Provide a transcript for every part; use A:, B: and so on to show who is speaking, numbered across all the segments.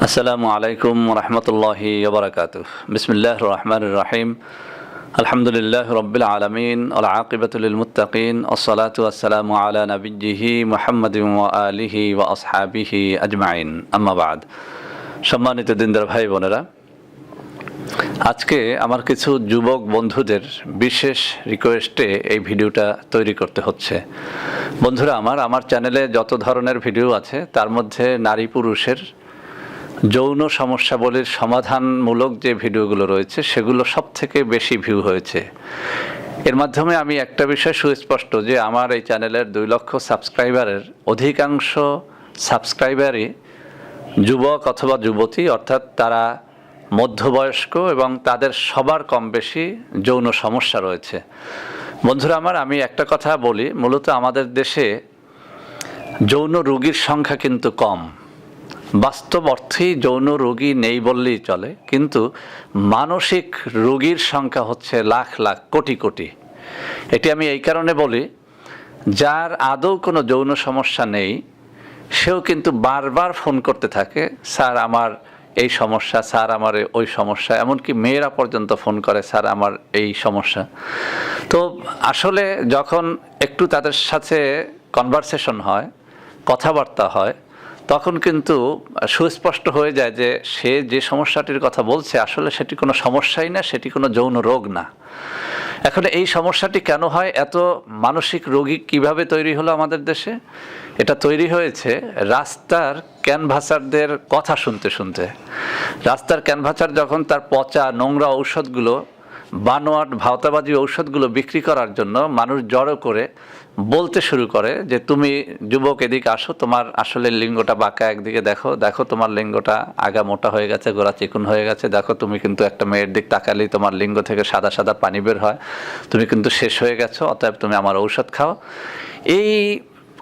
A: আসসালামু আলাইকুম রহমতুল্লাহি ওবরাকাতুহ। বিসমিল্লাহির রহমানির রহিম। আলহামদুলিল্লাহি রাব্বিল আলামিন ওয়াল আকিবাতু লিল মুত্তাকিন ওয়াসসালাতু ওয়াসসালামু আলা নাবিয়্যিহি মুহাম্মাদিন ওয়া আলিহি ওয়া আসহাবিহি আজমাইন। আম্মা বাদ। সম্মানিত দিনদার ভাই বোনেরা, আজকে আমার কিছু যুবক বন্ধুদের বিশেষ রিকোয়েস্টে এই ভিডিওটা তৈরি করতে হচ্ছে। বন্ধুরা, আমার চ্যানেলে যত ধরনের ভিডিও আছে তার মধ্যে নারী পুরুষের যৌন সমস্যাবলীর সমাধানমূলক যে ভিডিওগুলো রয়েছে সেগুলো সব থেকে বেশি ভিউ হয়েছে। এর মাধ্যমে আমি একটা বিষয় সুস্পষ্ট যে আমার এই চ্যানেলের 2 লক্ষ সাবস্ক্রাইবারের অধিকাংশ সাবস্ক্রাইবারই যুবক অথবা যুবতী, অর্থাৎ তারা মধ্যবয়স্ক এবং তাদের সবার কম বেশি যৌন সমস্যা রয়েছে। বন্ধুরা আমি একটা কথা বলি, মূলত আমাদের দেশে যৌন রোগীর সংখ্যা কিন্তু কম। বাস্তব অর্থেই যৌন রোগী নেই বললেই চলে, কিন্তু মানসিক রোগীর সংখ্যা হচ্ছে লাখ লাখ কোটি কোটি। এটি আমি এই কারণে বলি, যার আদৌ কোনো যৌন সমস্যা নেই সেও কিন্তু বারবার ফোন করতে থাকে, স্যার আমার এই সমস্যা, স্যার আমার ওই সমস্যা। এমনকি মেয়েরা পর্যন্ত ফোন করে, স্যার আমার এই সমস্যা। তো আসলে যখন একটু তাদের সাথে কনভারসেশন হয়, কথাবার্তা হয়, তখন কিন্তু সুস্পষ্ট হয়ে যায় যে সে যে সমস্যাটির কথা বলছে আসলে সেটি কোনো সমস্যাই না, সেটি কোনো যৌন রোগ না। এখন এই সমস্যাটি কেন হয়, এত মানসিক রোগী কিভাবে তৈরি হলো আমাদের দেশে? এটা তৈরি হয়েছে রাস্তার ক্যানভাসারদের কথা শুনতে শুনতে। রাস্তার ক্যানভাসার যখন তার পচা নোংরা ঔষধগুলো, বানোয়াট ভাওতাবাজি ঔষধগুলো বিক্রি করার জন্য মানুষ জড়ো করে বলতে শুরু করে যে তুমি যুবক এদিকে আসো, তোমার আসলে লিঙ্গটা বাঁকা, একদিকে দেখো, দেখো তোমার লিঙ্গটা আগা মোটা হয়ে গেছে, গোড়া চিকুন হয়ে গেছে, দেখো তুমি কিন্তু একটা মেয়ের দিক তাকালেই তোমার লিঙ্গ থেকে সাদা সাদা পানি বের হয়, তুমি কিন্তু শেষ হয়ে গেছো, অতএব তুমি আমার ঔষধ খাও। এই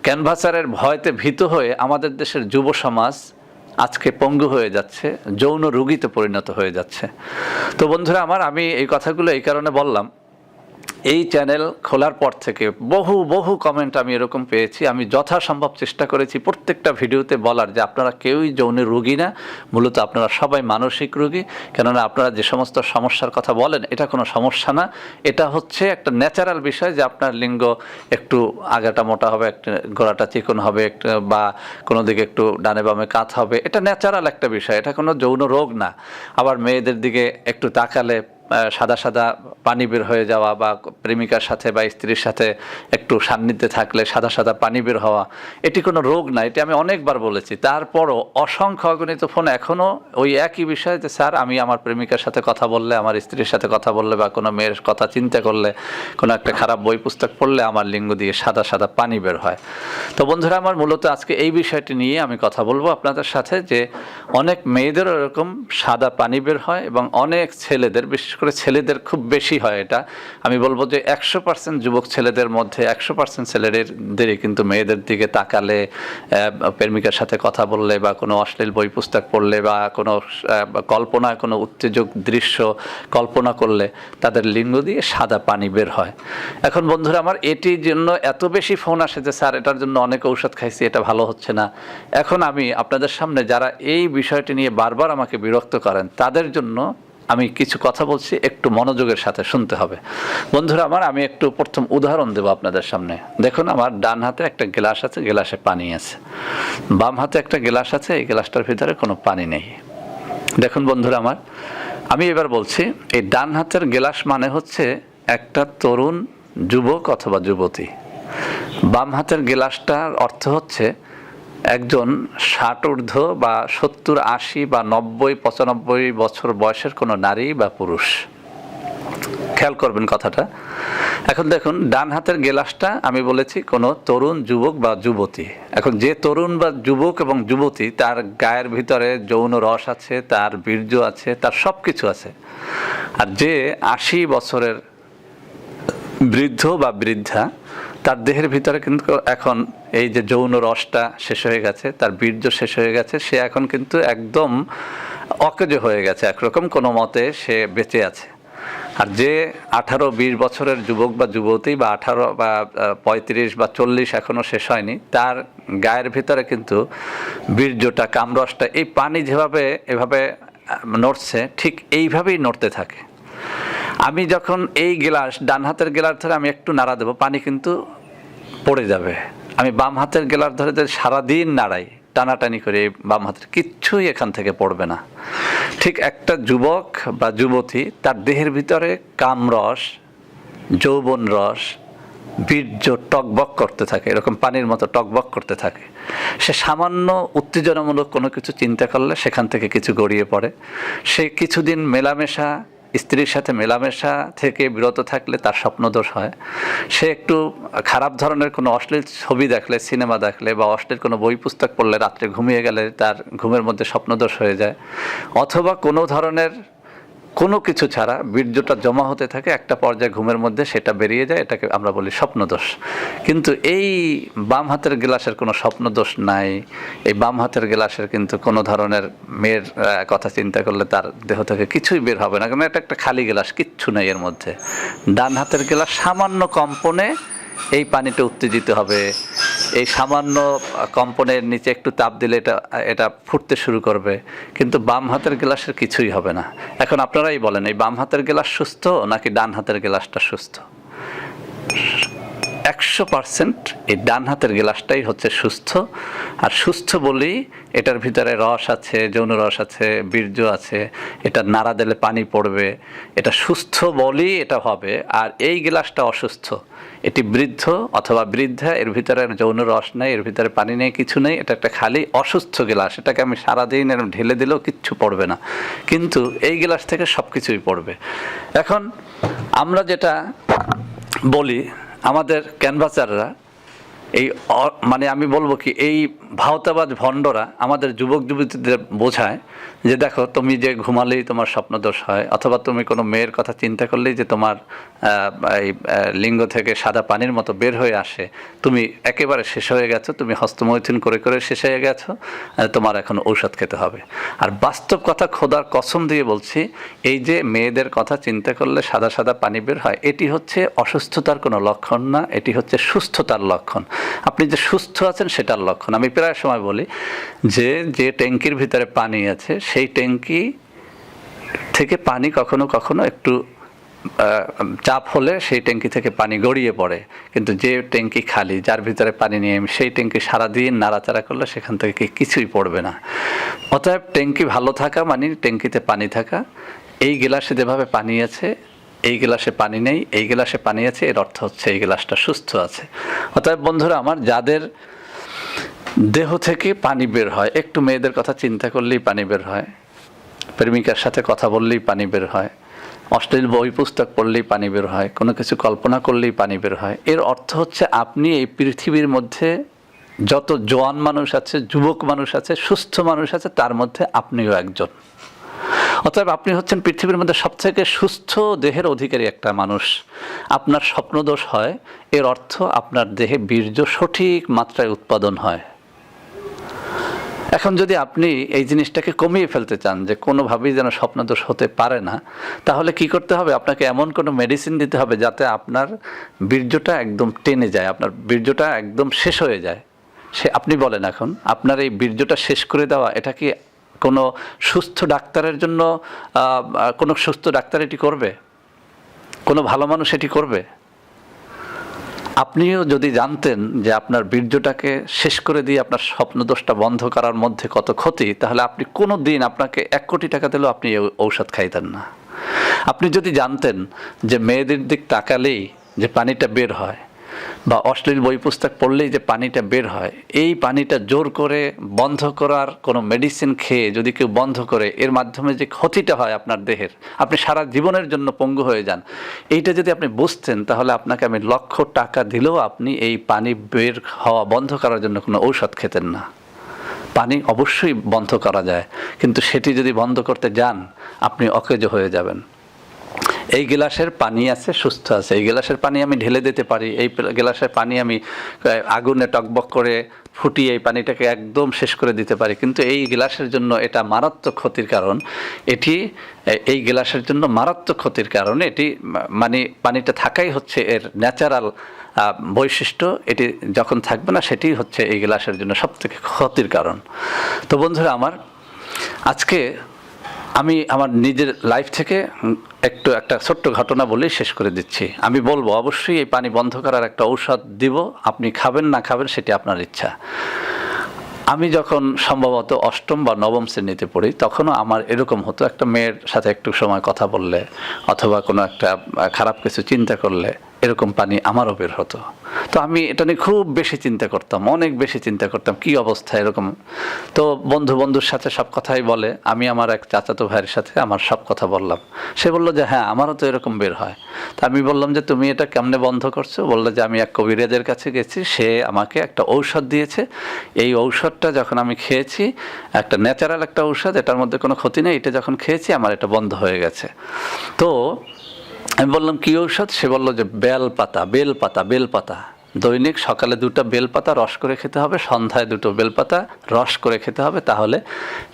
A: ক্যানভাসারের ভয়তে ভীত হয়ে আমাদের দেশের যুব সমাজ আজকে পঙ্গু হয়ে যাচ্ছে, যৌন রোগীতে পরিণত হয়ে যাচ্ছে। তো বন্ধুরা আমি এই কথাগুলো এই কারণে বললাম, এই চ্যানেল খোলার পর থেকে বহু কমেন্ট আমি এরকম পেয়েছি। আমি যথাসম্ভব চেষ্টা করেছি প্রত্যেকটা ভিডিওতে বলার যে আপনারা কেউই যৌন রোগী না, মূলত আপনারা সবাই মানসিক রোগী। কেননা আপনারা যে সমস্ত সমস্যার কথা বলেন এটা কোনো সমস্যা না, এটা হচ্ছে একটা ন্যাচারাল বিষয় যে আপনার লিঙ্গ একটু আগাটা মোটা হবে, একটা গোড়াটা চিকন হবে, একটা বা কোনো দিকে একটু ডানে বামে কাত হবে, এটা ন্যাচারাল একটা বিষয়, এটা কোনো যৌন রোগ না। আবার মেয়েদের দিকে একটু তাকালে সাদা সাদা পানি বের হয়ে যাওয়া, বা প্রেমিকার সাথে বা স্ত্রীর সাথে একটু সান্নিধ্যে থাকলে সাদা সাদা পানি বের হওয়া, এটি কোনো রোগ না। এটি আমি অনেকবার বলেছি। তারপরও অসংখ্য অগণিত ফোন এখনও ওই একই বিষয় যে স্যার আমি আমার প্রেমিকার সাথে কথা বললে, আমার স্ত্রীর সাথে কথা বললে, বা কোনো মেয়ের কথা চিন্তা করলে, কোনো একটা খারাপ বই পুস্তক পড়লে আমার লিঙ্গ দিয়ে সাদা সাদা পানি বের হয়। তো বন্ধুরা, মূলত আজকে এই বিষয়টি নিয়ে আমি কথা বলবো আপনাদের সাথে, যে অনেক মেয়েদেরও এরকম সাদা পানি বের হয় এবং অনেক ছেলেদের, বিশেষ করে ছেলেদের খুব বেশি হয়। এটা আমি বলবো যে 100% যুবক ছেলেদের মধ্যে 100% ছেলেদেরই কিন্তু মেয়েদের দিকে তাকালে, প্রেমিকার সাথে কথা বললে, বা কোনো অশ্লীল বই পুস্তক পড়লে, বা কোনো কল্পনায় কোনো উত্তেজক দৃশ্য কল্পনা করলে তাদের লিঙ্গ দিয়ে সাদা পানি বের হয়। এখন বন্ধুরা, এটির জন্য এত বেশি ফোন আসে যে স্যার এটার জন্য অনেক ঔষধ খাইছি, এটা ভালো হচ্ছে না। এখন আমি আপনাদের সামনে যারা এই বিষয়টি নিয়ে বারবার আমাকে বিরক্ত করেন তাদের জন্য আমি কিছু কথা বলছি, একটু মনোযোগের সাথে শুনতে হবে। বন্ধুরা আমি একটু প্রথম উদাহরণ দেব আপনাদের সামনে। দেখুন, আমার ডান হাতে একটা গ্লাস আছে, গ্লাসে পানি আছে। বাম হাতে একটা গ্লাস আছে, এই গ্লাসটার ভিতরে কোনো পানি নেই। দেখুন বন্ধুরা, আমি এবার বলছি, এই ডান হাতের গ্লাস মানে হচ্ছে একটা তরুণ যুবক অথবা যুবতী। বাম হাতের গ্লাসটার অর্থ হচ্ছে একজন 60 ঊর্ধ্ব বা 70, 80 বা 90, 95 বছর বয়সের কোনো নারী বা পুরুষ। খেয়াল করবেন কথাটা। এখন দেখুন, ডান হাতের গ্লাসটা আমি বলেছি কোনো তরুণ যুবক বা যুবতী। এখন যে তরুণ বা যুবক এবং যুবতী, তার গায়ের ভিতরে যৌন রস আছে, তার বীর্য আছে, তার সব কিছু আছে। আর যে 80 বছরের বৃদ্ধ বা বৃদ্ধা, তার দেহের ভিতরে কিন্তু এখন এই যে যৌন রসটা শেষ হয়ে গেছে, তার বীর্য শেষ হয়ে গেছে, সে এখন কিন্তু একদম অকেজো হয়ে গেছে, একরকম কোনো মতে সে বেঁচে আছে। আর যে 18-20 বছরের যুবক বা যুবতী বা 18 বা 35 বা 40 এখনও শেষ হয়নি, তার গায়ের ভিতরে কিন্তু বীর্যটা, কামরসটা, এই পানি যেভাবে এভাবে নড়ছে ঠিক এইভাবেই নড়তে থাকে। আমি যখন এই গ্লাস, ডান হাতের গ্লাস ধরে আমি একটু নাড়া দেবো, পানি কিন্তু পড়ে যাবে। আমি বাম হাতের গ্লাস ধরে যদি সারাদিন নাড়াই, টানাটানি করে, বাম হাতের কিচ্ছুই এখান থেকে পড়বে না। ঠিক একটা যুবক বা যুবতী, তার দেহের ভিতরে কামরস, যৌবন রস, বীর্য টকবক করতে থাকে, এরকম পানির মতো টকবক করতে থাকে। সে সামান্য উত্তেজনামূলক কোনো কিছু চিন্তা করলে সেখান থেকে কিছু গড়িয়ে পড়ে। সে কিছুদিন মেলামেশা, স্ত্রীর সাথে মেলামেশা থেকে বিরত থাকলে তার স্বপ্নদোষ হয়। সে একটু খারাপ ধরনের কোনো অশ্লীল ছবি দেখলে, সিনেমা দেখলে বা অশ্লীল কোনো বই পুস্তক পড়লে, রাত্রে ঘুমিয়ে গেলে তার ঘুমের মধ্যে স্বপ্নদোষ হয়ে যায়। অথবা কোনো ধরনের কোনো কিছু ছাড়া বীর্যটা জমা হতে থাকে, একটা পর্যায়ে ঘুমের মধ্যে সেটা বেরিয়ে যায়, এটাকে আমরা বলি স্বপ্নদোষ। কিন্তু এই বাম হাতের গ্লাসের কোনো স্বপ্নদোষ নাই। এই বাম হাতের গ্লাসের কিন্তু কোনো ধরনের মেয়ের কথা চিন্তা করলে তার দেহ থেকে কিছুই বের হবে না, কারণ এটা একটা খালি গ্লাস, কিচ্ছু নেই এর মধ্যে। ডান হাতের গ্লাস সামান্য কম্পনে এই পানিটা উত্তেজিত হবে, এই সামান্য কম্পনের নিচে একটু তাপ দিলে এটা ফুটতে শুরু করবে, কিন্তু বাম হাতের গ্লাসের কিছুই হবে না। এখন আপনারাই বলেন, এই বাম হাতের গ্লাস সুস্থ নাকি ডান হাতের গ্লাসটা সুস্থ? 100% এই ডান হাতের গ্লাসটাই হচ্ছে সুস্থ। আর সুস্থ বলেই এটার ভিতরে রস আছে, যৌন রস আছে, বীর্য আছে, এটা নাড়া দিলে পানি পড়বে, এটা সুস্থ বলেই এটা হবে। আর এই গ্লাসটা অসুস্থ, এটি বৃদ্ধ অথবা বৃদ্ধা, এর ভিতরে যৌন রস নেই, এর ভিতরে পানি নেই, কিছু নেই, এটা একটা খালি অসুস্থ গ্লাস। এটাকে আমি সারাদিন এরকম ঢেলে দিলেও কিচ্ছু পড়বে না, কিন্তু এই গ্লাস থেকে সব কিছুই পড়বে। এখন আমরা যেটা বলি, আমাদের ক্যানভাসাররা, এই মানে আমি বলবো কি, এই ভাওতাবাজ ভণ্ডরা আমাদের যুবক যুবতীদের বোঝায় যে দেখো, তুমি যে ঘুমালেই তোমার স্বপ্নদোষ হয়, অথবা তুমি কোনো মেয়ের কথা চিন্তা করলেই যে তোমার এই লিঙ্গ থেকে সাদা পানির মতো বের হয়ে আসে, তুমি একেবারে শেষ হয়ে গেছো, তুমি হস্তমৈথুন করে করে শেষ হয়ে গেছো, তোমার এখন ঔষধ খেতে হবে। আর বাস্তব কথা, খোদার কসম দিয়ে বলছি, এই যে মেয়েদের কথা চিন্তা করলে সাদা সাদা পানি বের হয়, এটি হচ্ছে অসুস্থতার কোনো লক্ষণ না, এটি হচ্ছে সুস্থতার লক্ষণ। আপনি যে সুস্থ আছেন সেটার লক্ষণ। আমি প্রায় সময় বলি যে ট্যাঙ্কির ভিতরে পানি আছে, সেই ট্যাঙ্কি থেকে পানি কখনো কখনো একটু চাপ হলে সেই ট্যাঙ্কি থেকে পানি গড়িয়ে পড়ে, কিন্তু যে ট্যাঙ্কি খালি, যার ভিতরে পানি নিয়ে সেই ট্যাঙ্কি সারাদিন নাড়াচাড়া করলে সেখান থেকে কিছুই পড়বে না। অতএব ট্যাঙ্কি ভালো থাকা মানে ট্যাঙ্কিতে পানি থাকা। এই গ্লাসে যেভাবে পানি আছে, এই গ্লাসে পানি নেই, এই গ্লাসে পানি আছে, এর অর্থ হচ্ছে এই গ্লাসটা সুস্থ আছে। অতএব বন্ধুরা আমার, যাদের দেহ থেকে পানি বের হয়, একটু মেয়েদের কথা চিন্তা করলেই পানি বের হয়, প্রেমিকার সাথে কথা বললেই পানি বের হয়, অশ্লীল বই পুস্তক পড়লেই পানি বের হয়, কোনো কিছু কল্পনা করলেই পানি বের হয়, এর অর্থ হচ্ছে আপনি এই পৃথিবীর মধ্যে যত জোয়ান মানুষ আছে, যুবক মানুষ আছে, সুস্থ মানুষ আছে, তার মধ্যে আপনিও একজন। অতএব আপনি হচ্ছেন পৃথিবীর মধ্যে সবথেকে সুস্থ দেহের অধিকারী একটা মানুষ। আপনার স্বপ্নদোষ হয়, এর অর্থ আপনার দেহে বীর্য সঠিক মাত্রায় উৎপাদন হয়। এখন যদি আপনি এই জিনিসটাকে কমিয়ে ফেলতে চান যে কোনোভাবেই যেন স্বপ্নদোষ হতে পারে না, তাহলে কি করতে হবে? আপনাকে এমন কোনো মেডিসিন দিতে হবে যাতে আপনার বীর্যটা একদম টেনে যায়, আপনার বীর্যটা একদম শেষ হয়ে যায়। আপনি বলেন, এখন আপনার এই বীর্যটা শেষ করে দেওয়া, এটা কি কোনো সুস্থ ডাক্তারের জন্য, কোনো সুস্থ ডাক্তার এটি করবে? কোনো ভালো মানুষ এটি করবে? আপনিও যদি জানতেন যে আপনার বীর্যটাকে শেষ করে দিয়ে আপনার স্বপ্নদোষটা বন্ধ করার মধ্যে কত ক্ষতি, তাহলে আপনি কোনো দিন, আপনাকে 1 কোটি টাকা দিলেও আপনি ঔষধ খাইতেন না। আপনি যদি জানতেন যে মেয়েদের দিক তাকালেই যে পানিটা বের হয়, বা অশ্লীল বই পুস্তক পড়লেই যে পানিটা বের হয়, এই পানিটা জোর করে বন্ধ করার কোনো মেডিসিন খেয়ে যদি কেউ বন্ধ করে, এর মাধ্যমে যে ক্ষতিটা হয় আপনার দেহের, আপনি সারা জীবনের জন্য পঙ্গু হয়ে যান, এইটা যদি আপনি বুঝতেন, তাহলে আপনাকে আমি লক্ষ টাকা দিলেও আপনি এই পানি বের হওয়া বন্ধ করার জন্য কোনো ঔষধ খেতেন না। পানি অবশ্যই বন্ধ করা যায়, কিন্তু সেটি যদি বন্ধ করতে যান, আপনি অকেজো হয়ে যাবেন। এই গ্লাসের পানি আছে, সুস্থ আছে, এই গ্লাসের পানি আমি ঢেলে দিতে পারি, এই গ্লাসের পানি আমি আগুনে টকবক করে ফুটিয়ে এই পানিটাকে একদম শেষ করে দিতে পারি, কিন্তু এই গ্লাসের জন্য এটা মারাত্মক ক্ষতির কারণ। এটি এই গ্লাসের জন্য মারাত্মক ক্ষতির কারণ। এটি মানে পানিটা থাকাই হচ্ছে এর ন্যাচারাল বৈশিষ্ট্য। এটি যখন থাকবে না সেটি হচ্ছে এই গ্লাসের জন্য সবথেকে ক্ষতির কারণ। তো বন্ধুরা আমার, আজকে আমি আমার নিজের লাইফ থেকে একটা ছোট্ট ঘটনা বলেই শেষ করে দিচ্ছি। আমি বলবো অবশ্যই এই পানি বন্ধ করার একটা ঔষধ দিব, আপনি খাবেন না খাবেন সেটি আপনার ইচ্ছা। আমি যখন সম্ভবত অষ্টম বা নবম শ্রেণীতে পড়ি, তখনও আমার এরকম হতো, একটা মেয়ের সাথে একটু সময় কথা বললে অথবা কোনো একটা খারাপ কিছু চিন্তা করলে এরকম পানি আমারও বের হতো। তো আমি এটা নিয়ে খুব বেশি চিন্তা করতাম, অনেক বেশি চিন্তা করতাম, কি অবস্থা এরকম। তো বন্ধুর সাথে সব কথাই বলে, আমি আমার এক চাচাতো ভাইয়ের সাথে আমার সব কথা বললাম। সে বললো যে হ্যাঁ আমারও তো এরকম বের হয়। তা আমি বললাম যে তুমি এটা কেমনে বন্ধ করছো? বললো যে আমি এক কবিরাজের কাছে গেছি, সে আমাকে একটা ঔষধ দিয়েছে, এই ঔষধটা যখন আমি খেয়েছি, একটা ন্যাচারাল একটা ঔষধ, এটার মধ্যে কোনো ক্ষতি নেই, এটা যখন খেয়েছি আমার এটা বন্ধ হয়ে গেছে। তো আমি বললাম কি ঔষধ? সে বললো যে বেলপাতা। দৈনিক সকালে 2টা বেলপাতা রস করে খেতে হবে, সন্ধ্যায় 2টো বেলপাতা রস করে খেতে হবে, তাহলে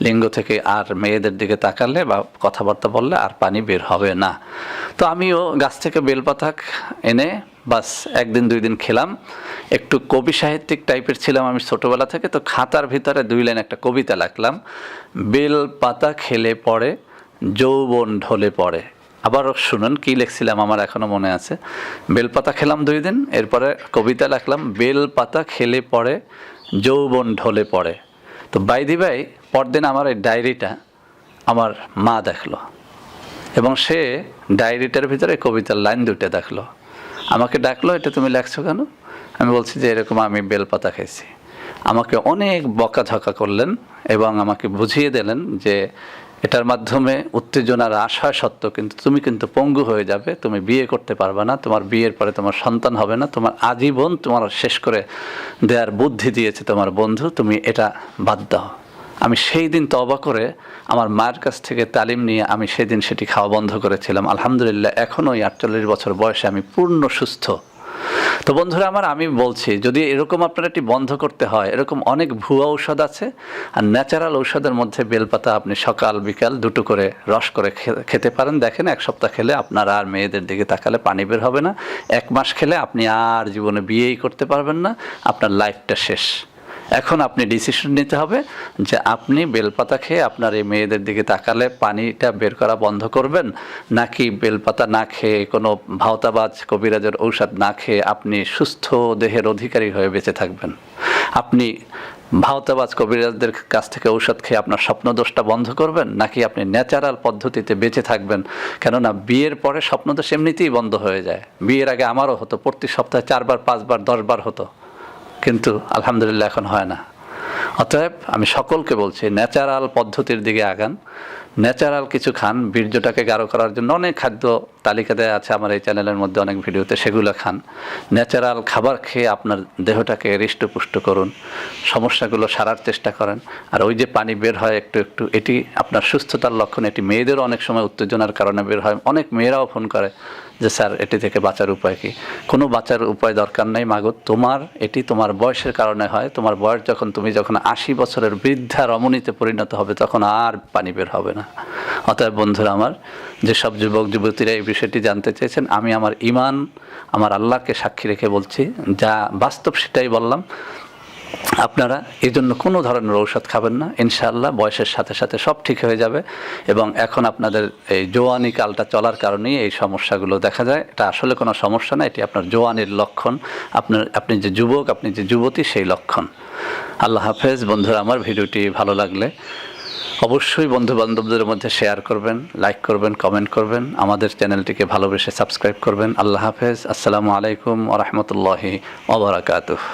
A: লিঙ্গ থেকে আর মেয়েদের দিকে তাকালে বা কথাবার্তা বললে আর পানি বের হবে না। তো আমিও গাছ থেকে বেলপাতা এনে বাস 1 দিন 2 দিন খেলাম। একটু কবি সাহিত্যিক টাইপের ছিলাম আমি ছোটোবেলা থেকে, তো খাতার ভিতরে 2 লাইন একটা কবিতা লিখলাম, বেলপাতা খেলে পড়ে যৌবন ঢলে পড়ে। আবার শুনুন কি লিখছিলাম, আমার এখনও মনে আছে। বেলপাতা খেলাম 2 দিন, এরপরে কবিতা লিখলাম, বেলপাতা খেলে পড়ে যৌবন ঢলে পড়ে। তো বাই পরদিন আমার এই ডায়েরিটা আমার মা দেখলো, এবং সে ডায়েরিটার ভিতরে কবিতার লাইন 2টা দেখলো। আমাকে ডাকলো, এটা তুমি লেখছো কেন? আমি বলছি যে এরকম আমি বেলপাতা খেয়েছি। আমাকে অনেক বকাঝকা করলেন এবং আমাকে বুঝিয়ে দিলেন যে এটার মাধ্যমে উত্তেজনার আশা সত্য, কিন্তু তুমি কিন্তু পঙ্গু হয়ে যাবে, তুমি বিয়ে করতে পারবে না, তোমার বিয়ের পরে তোমার সন্তান হবে না, তোমার আজীবন তোমার শেষ করে দেওয়ার বুদ্ধি দিয়েছে তোমার বন্ধু, তুমি এটা বাদ দাও। আমি সেই দিন তওবা করে আমার মায়ের কাছ থেকে তালিম নিয়ে আমি সেদিন সেটি খাওয়া বন্ধ করেছিলাম। আলহামদুলিল্লাহ এখনও 48 বছর বয়সে আমি পূর্ণ সুস্থ। তো বন্ধুরা আমার, আমি বলছি যদি এরকম আপনার এটি বন্ধ করতে হয়, এরকম অনেক ভুয়া ঔষধ আছে, আর ন্যাচারাল ঔষধের মধ্যে বেলপাতা আপনি সকাল বিকাল 2টো করে রস করে খেতে পারেন। দেখেন 1 সপ্তাহ খেলে আপনার আর মেয়েদের দিকে তাকালে পানি বের হবে না, 1 মাস খেলে আপনি আর জীবনে বিয়েই করতে পারবেন না, আপনার লাইফটা শেষ। এখন আপনি ডিসিশন নিতে হবে যে আপনি বেলপাতা খেয়ে আপনার এই মেয়েদের দিকে তাকালে পানিটা বের করা বন্ধ করবেন, নাকি বেলপাতা না খেয়ে কোনো ভাওতাবাজ কবিরাজের ঔষধ না খেয়ে আপনি সুস্থ দেহের অধিকারী হয়ে বেঁচে থাকবেন। আপনি ভাওতাবাজ কবিরাজদের কাছ থেকে ঔষধ খেয়ে আপনার স্বপ্নদোষটা বন্ধ করবেন, নাকি আপনি ন্যাচারাল পদ্ধতিতে বেঁচে থাকবেন? কেননা বিয়ের পরে স্বপ্নদোষ এমনিতেই বন্ধ হয়ে যায়। বিয়ের আগে আমারও হতো, প্রতি সপ্তাহে 4 বার 5 বার 10 বার হতো, কিন্তু আলহামদুলিল্লাহ এখন হয় না। অতএব আমি সকলকে বলছি ন্যাচারাল পদ্ধতির দিকে আগান, ন্যাচারাল কিছু খান, বীর্যটাকে গাঢ় করার জন্য অনেক খাদ্য তালিকা দেওয়া আছে আমার এই চ্যানেলের মধ্যে, অনেক ভিডিওতে, সেগুলো খান। ন্যাচারাল খাবার খেয়ে আপনার দেহটাকে হৃষ্টপুষ্ট করুন, সমস্যাগুলো সারার চেষ্টা করেন। আর ওই যে পানি বের হয় একটু একটু, এটি আপনার সুস্থতার লক্ষণ। এটি মেয়েদেরও অনেক সময় উত্তেজনার কারণে বের হয়, অনেক মেয়েরাও ফোন করে যে স্যার এটি থেকে বাঁচার উপায় কি? কোনো বাঁচার উপায় দরকার নেই মাগো, এটি তোমার বয়সের কারণে হয়। তোমার বয়স যখন, তুমি যখন 80 বছরের বৃদ্ধা রমণীতে পরিণত হবে, তখন আর পানি বের হবে না। অতএব বন্ধুরা আমার, যেসব যুবক যুবতীরা এই বিষয়টি জানতে চেয়েছেন, আমি আমার ঈমান, আমার আল্লাহকে সাক্ষী রেখে বলছি, যা বাস্তব সেটাই বললাম। আপনারা এই জন্য কোনো ধরনের ঔষধ খাবেন না, ইনশাআল্লাহ বয়সের সাথে সাথে সব ঠিক হয়ে যাবে। এবং এখন আপনাদের এই জোয়ানি কালটা চলার কারণেই এই সমস্যাগুলো দেখা যায়। এটা আসলে কোনো সমস্যা না, এটি আপনার জোয়ানির লক্ষণ। আপনি যে যুবক, আপনি যে যুবতী, সেই লক্ষণ। আল্লাহ হাফেজ বন্ধুরা আমার। ভিডিওটি ভালো লাগলে অবশ্যই বন্ধু বান্ধবদের মধ্যে শেয়ার করবেন, লাইক করবেন, কমেন্ট করবেন, আমাদের চ্যানেলটিকে ভালোবেসে সাবস্ক্রাইব করবেন। আল্লাহ হাফেজ। আসসালামু আলাইকুম ওয়া রাহমাতুল্লাহি ওয়া বারাকাতুহু।